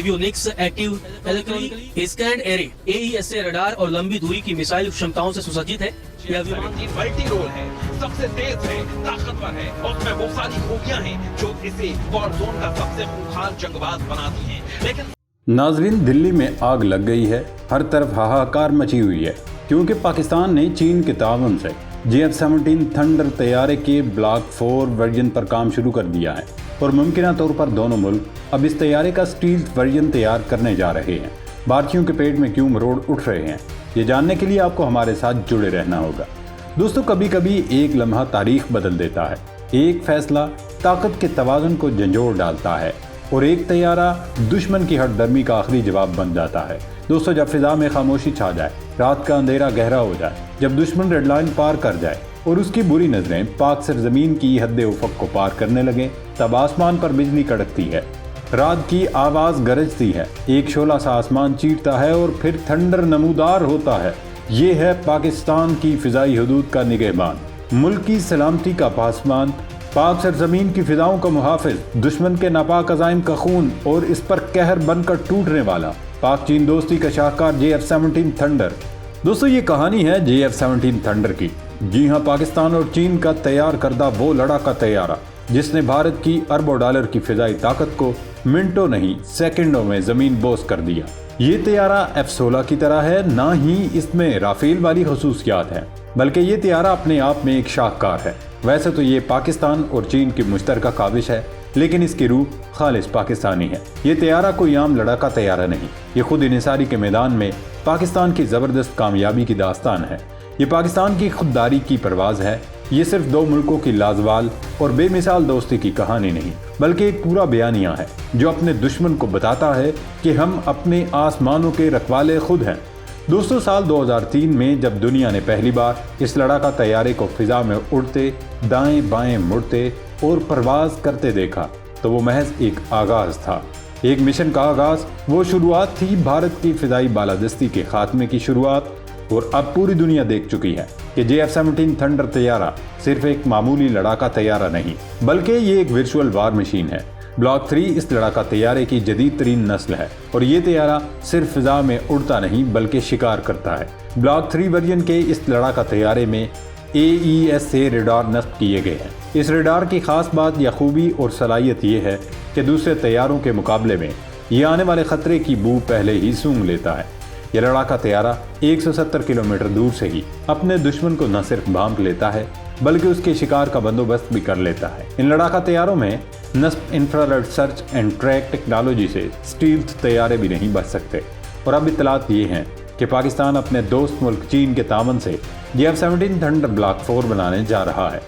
Avionics active electric scan array AESA radar और लंबी दूरी की मिसाइल क्षमताओं से सुसज्जित है। यह विमान मल्टी रोल है, सबसे तेज है, ताकतवर है और उसमें वो सारी खूबियां हैं जो इसे वॉर जोन का सबसे खूंखार जंगबाज बनाती हैं। लेकिन नाजरीन, दिल्ली में आग लग गई है, हर तरफ हाहाकार मची हुई है क्योंकि पाकिस्तान ने चीन के ताउन से JF-17 थंडर तैयारे के ब्लॉक 4 वर्जन पर काम शुरू कर दिया है और मुमकिन तौर पर दोनों मुल्क अब इस तैयारे का स्टील्थ वर्जन तैयार करने जा रहे हैं। भारतीयों के पेट में क्यों मरोड़ उठ रहे हैं, ये जानने के लिए आपको हमारे साथ जुड़े रहना होगा। दोस्तों, कभी कभी एक लम्हा तारीख बदल देता है, एक फैसला ताकत के तवाज़ुन को झंझोड़ डालता है और एक तैयारा दुश्मन की हठधर्मी का आखिरी जवाब बन जाता है। दोस्तों, जब फिजा में खामोशी छा जाए, रात का अंधेरा गहरा हो जाए, जब दुश्मन रेड लाइन पार कर जाए और उसकी बुरी नजरें पाक सरजमीन की हद उफ़क़ को पार करने लगे, तब आसमान पर बिजली कड़कती है, रात की आवाज़ गरजती है, एक शोला सा आसमान चीरता है और फिर थंडर नमूदार होता है। ये है पाकिस्तान की फ़िज़ाई हदूद का निगहबान, मुल्क की सलामती का पासबान, पाक सरजमीन की फिजाओं का मुहाफिज, दुश्मन के नापाक अज़ाइम का खून और इस पर कहर बनकर टूटने वाला पाक चीन दोस्ती का शाहकार JF-17 थंडर। दोस्तों, ये कहानी है JF-17 थंडर की। जी हाँ, पाकिस्तान और चीन का तैयार करदा वो लड़ाका तैयारा जिसने भारत की अरबों डॉलर की फिजाई ताकत को मिनटों नहीं सेकंडों में जमीन बोस कर दिया। ये तैयारा F-16 की तरह है, ना ही इसमें राफेल वाली खसूसियात हैं, बल्कि ये तैयारा अपने आप में एक शाहकार है। वैसे तो ये पाकिस्तान और चीन की मुश्तरका काविश है, लेकिन इसकी रूह खालिस पाकिस्तानी है। ये तैयारा कोई आम लड़ाका तैयारा नहीं, ये खुद इन्हिसारी के मैदान में पाकिस्तान की ज़बरदस्त कामयाबी की दास्तान है। ये पाकिस्तान की खुददारी की परवाज़ है। ये सिर्फ दो मुल्कों की लाजवाल और बेमिसाल दोस्ती की कहानी नहीं, बल्कि एक पूरा बयानिया है जो अपने दुश्मन को बताता है कि हम अपने आसमानों के रखवाले खुद हैं। दोस्तों, साल 2003 में जब दुनिया ने पहली बार इस लड़ाका तैयारे को फिजा में उड़ते, दाएं बाएं मुड़ते और परवाज करते देखा, तो वो महज एक आगाज़ था, एक मिशन का आगाज़। वो शुरुआत थी भारत की फिजाई बालादस्ती के खात्मे की शुरुआत। और अब पूरी दुनिया देख चुकी है कि JF-17 थंडर तैयारा सिर्फ एक मामूली लड़ाका तैयारा नहीं, बल्कि ये एक वर्चुअल वार मशीन है। ब्लॉक 3 इस लड़ाका तैयारे की जदीद तरीन नस्ल है और ये तैयारा सिर्फ फिजा में उड़ता नहीं बल्कि शिकार करता है। ब्लॉक 3 वर्जन के इस लड़ाका तैयारे में AESA रेडार नस्ब किए गए हैं। इस रेडार की खास बात या खूबी और सलाहियत ये है कि दूसरे तैयारों के मुकाबले में ये आने वाले खतरे की बू पहले ही सूंघ लेता है। यह लड़ाका तैयारा 170 किलोमीटर दूर से ही अपने दुश्मन को न सिर्फ भांप लेता है बल्कि उसके शिकार का बंदोबस्त भी कर लेता है। इन लड़ाका तैयारों में नस्ब infrared search and track technology से स्टील्थ तैयारे भी नहीं बच सकते। और अब इत्तलात ये हैं कि पाकिस्तान अपने दोस्त मुल्क चीन के तामन से JF-17 थंडर ब्लॉक 4 बनाने जा रहा है।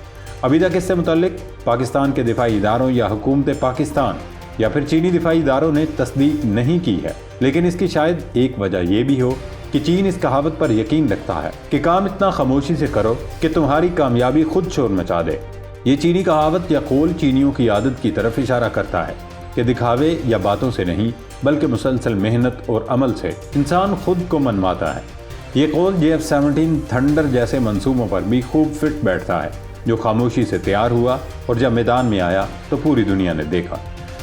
अभी तक इससे मुताल्लिक पाकिस्तान के दिफाई इदारों या हुकूमत पाकिस्तान या फिर चीनी दिफाई इदारों ने तस्दीक नहीं की है, लेकिन इसकी शायद एक वजह यह भी हो कि चीन इस कहावत पर यकीन रखता है कि काम इतना खामोशी से करो कि तुम्हारी कामयाबी खुद शोर मचा दे। ये चीनी कहावत या कौल चीनियों की आदत की तरफ इशारा करता है कि दिखावे या बातों से नहीं बल्कि मुसलसल मेहनत और अमल से इंसान खुद को मनवाता है। ये कौल JF-17 थंडर जैसे मंसूबों पर भी खूब फिट बैठता है, जो खामोशी से तैयार हुआ और जब मैदान में आया तो पूरी दुनिया ने देखा।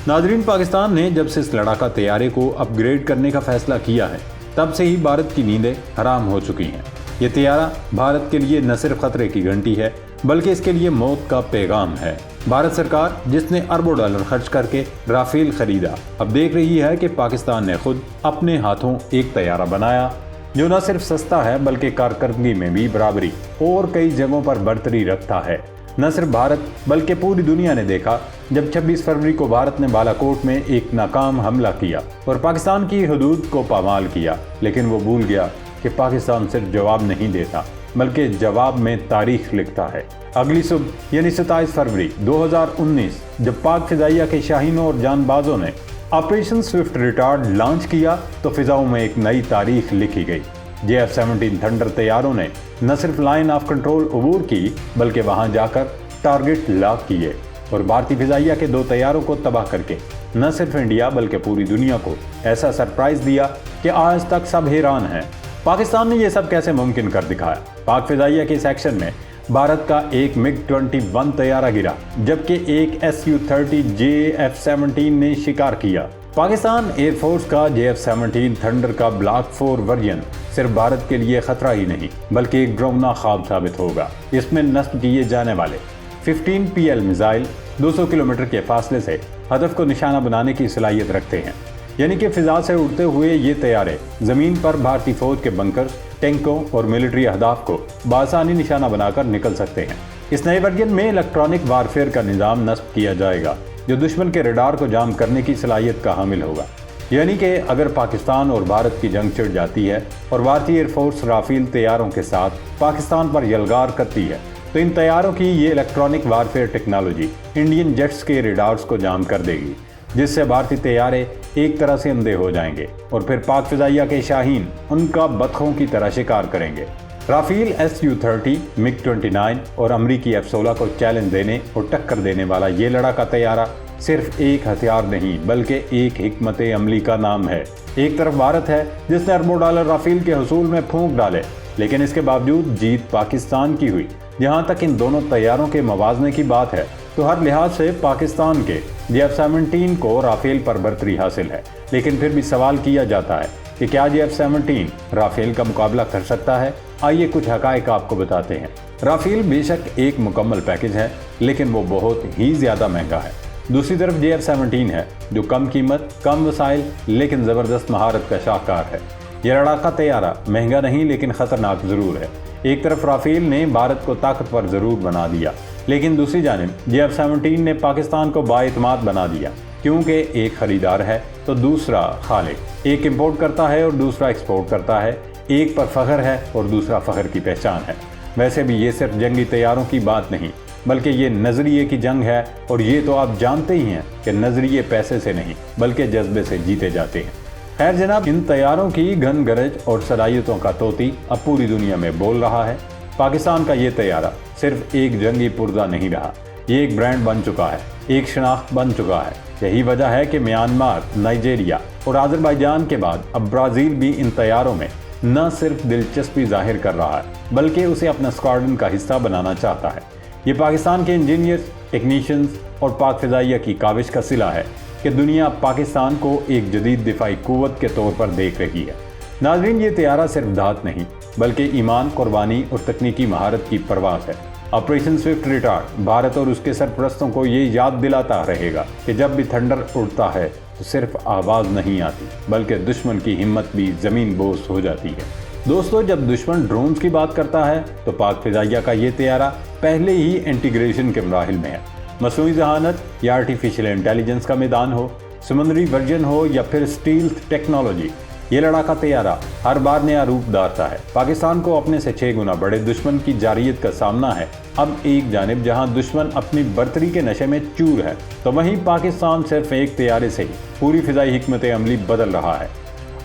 नाजरीन, पाकिस्तान ने जब से इस लड़ाका तैयारे को अपग्रेड करने का फैसला किया है, तब से ही भारत की नींदें हराम हो चुकी हैं। ये तैयारा भारत के लिए न सिर्फ खतरे की घंटी है बल्कि इसके लिए मौत का पैगाम है। भारत सरकार जिसने अरबों डॉलर खर्च करके राफेल खरीदा, अब देख रही है कि पाकिस्तान ने खुद अपने हाथों एक तैयारा बनाया जो न सिर्फ सस्ता है बल्कि कारकर्दगी में भी बराबरी और कई जगहों पर बरतरी रखता है। न सिर्फ भारत बल्कि पूरी दुनिया ने देखा जब 26 फरवरी को भारत ने बालाकोट में एक नाकाम हमला किया और पाकिस्तान की हदूद को पामाल किया, लेकिन वो भूल गया कि पाकिस्तान सिर्फ जवाब नहीं देता बल्कि जवाब में तारीख लिखता है। अगली सुबह यानी 27 फरवरी 2019 जब पाक फिजाइया के शाहीनों और जानबाजों ने ऑपरेशन स्विफ्ट रिटार्ड लॉन्च किया तो फिजाओं में एक नई तारीख लिखी गई। JF-17 थंडर तैयारों ने न सिर्फ लाइन ऑफ कंट्रोल अबूर की बल्कि वहां जाकर टारगेट लॉक किए और भारतीय फिजाइया के 2 तैयारों को तबाह करके न सिर्फ इंडिया बल्कि पूरी दुनिया को ऐसा सरप्राइज दिया कि आज तक सब हैरान हैं। पाकिस्तान ने यह सब कैसे मुमकिन कर दिखाया। पाक फिजाइया के इस एक्शन में भारत का एक MiG-21 तैयारा गिरा जबकि एक Su-30 JF-17 ने शिकार किया। पाकिस्तान एयरफोर्स का JF-17 थंडर का ब्लॉक 4 वर्जन सिर्फ भारत के लिए खतरा ही नहीं बल्कि एक डरावना ख्वाब साबित होगा। इसमें नस्ब किए जाने वाले 15 PL मिसाइल 200 किलोमीटर के फासले से हदफ को निशाना बनाने की सलाहियत रखते हैं, यानी कि फिजा से उड़ते हुए ये तैयारे जमीन पर भारतीय फौज के बंकर्स, टैंकों और मिलिट्री अहदाफ को बआसानी निशाना बनाकर निकल सकते हैं। इस नए वर्जन में इलेक्ट्रॉनिक वारफेयर का निज़ाम नस्ब किया जाएगा जो दुश्मन के रडार को जाम करने की सलाहियत का हामिल होगा, यानी कि अगर पाकिस्तान और भारत की जंग छिड़ जाती है और भारतीय एयरफोर्स राफेल तैयारों के साथ पाकिस्तान पर यलगार करती है तो इन तैयारों की ये electronic warfare technology Indian jets के रडार्स को जाम कर देगी, जिससे भारतीय तैयारे एक तरह से अंधे हो जाएंगे और फिर पाक फिजाइया के शाहीन उनका बतखों की तरह शिकार करेंगे। राफेल Su-30, MiG-29 और अमरीकी F-16 को चैलेंज देने और टक्कर देने वाला ये लड़ाका तैयारा सिर्फ एक हथियार नहीं बल्कि एक हिकमत अमली का नाम है। एक तरफ भारत है जिसने अरबों डॉलर राफेल के हसूल में फूंक डाले, लेकिन इसके बावजूद जीत पाकिस्तान की हुई। जहां तक इन दोनों तैयारों के मवाजने की बात है तो हर लिहाज से पाकिस्तान के JF-17 को राफेल पर बरतरी हासिल है, लेकिन फिर भी सवाल किया जाता है कि क्या JF-17 राफेल का मुकाबला कर सकता है। आइए कुछ हकायक आपको बताते हैं। राफेल बेशक एक मुकम्मल पैकेज है, लेकिन वो बहुत ही ज़्यादा महंगा है। दूसरी तरफ JF-17 है जो कम कीमत, कम वसाइल लेकिन ज़बरदस्त महारत का शाहकार है। यह लड़ाका तैयारा महंगा नहीं लेकिन ख़तरनाक ज़रूर है। एक तरफ राफेल ने भारत को ताकतवर ज़रूर बना दिया, लेकिन दूसरी जानिब JF-17 ने पाकिस्तान को बाएतमाद बना दिया, क्योंकि एक ख़रीदार है तो दूसरा खालिक। एक इंपोर्ट करता है और दूसरा एक्सपोर्ट करता है। एक पर फ़ख्र है और दूसरा फ़ख्र की पहचान है। वैसे भी ये सिर्फ जंगी तैयारों की बात नहीं बल्कि ये नज़रिए की जंग है, और ये तो आप जानते ही हैं कि नज़रिए पैसे से नहीं बल्कि जज्बे से जीते जाते हैं। खैर जनाब, इन तैयारों की घन गरज और सलाहियतों का तोती अब पूरी दुनिया में बोल रहा है। पाकिस्तान का ये तैयारा सिर्फ एक जंगी पुर्जा नहीं रहा, ये एक ब्रांड बन चुका है, एक शनाख्त बन चुका है। यही वजह है कि म्यांमार, नाइजीरिया और अज़रबैजान के बाद अब ब्राज़ील भी इन तैयारों में न सिर्फ दिलचस्पी जाहिर कर रहा है बल्कि उसे अपना स्क्वाड्रन का हिस्सा बनाना चाहता है। ये पाकिस्तान के इंजीनियर्स, टेक्नीशियंस और पाक फिजाइया की काविश का सिला है कि दुनिया पाकिस्तान को एक जदीद दिफाई कुव्वत के तौर पर देख रही है। नाज़रीन, ये तैयारा सिर्फ धात नहीं बल्कि ईमान, कुर्बानी और तकनीकी महारत की परवाज़ है। ऑपरेशन स्विफ्ट रिटार्ड भारत और उसके सरपरस्तों को ये याद दिलाता रहेगा कि जब भी थंडर उड़ता है तो सिर्फ आवाज़ नहीं आती बल्कि दुश्मन की हिम्मत भी ज़मीन बोस हो जाती है। दोस्तों, जब दुश्मन ड्रोन्स की बात करता है तो पाक फिजाइया का ये तैयारा पहले ही इंटीग्रेशन के मराहिल में है। मसनूई ज़हानत या आर्टिफिशियल इंटेलिजेंस का मैदान हो, समुद्री वर्जन हो या फिर स्टील्थ टेक्नोलॉजी, ये लड़ाका तैयारा हर बार नया रूप धारता है। पाकिस्तान को अपने से 6 गुना बड़े दुश्मन की जारियत का सामना है। अब एक जानिब जहां दुश्मन अपनी बर्तरी के नशे में चूर है तो वहीं पाकिस्तान सिर्फ एक तैयारे से ही पूरी फिजाई हिकमत अमली बदल रहा है।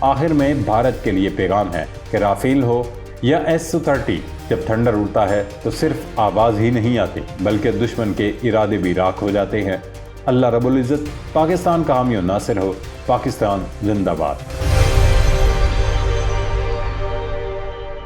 आखिर में भारत के लिए पैगाम है कि राफेल हो या Su-30, जब थंडर उड़ता है तो सिर्फ आवाज़ ही नहीं आती बल्कि दुश्मन के इरादे भी राख हो जाते हैं। अल्लाह रब्बुल इज़्ज़त पाकिस्तान का हामी और नासिर हो। पाकिस्तान जिंदाबाद।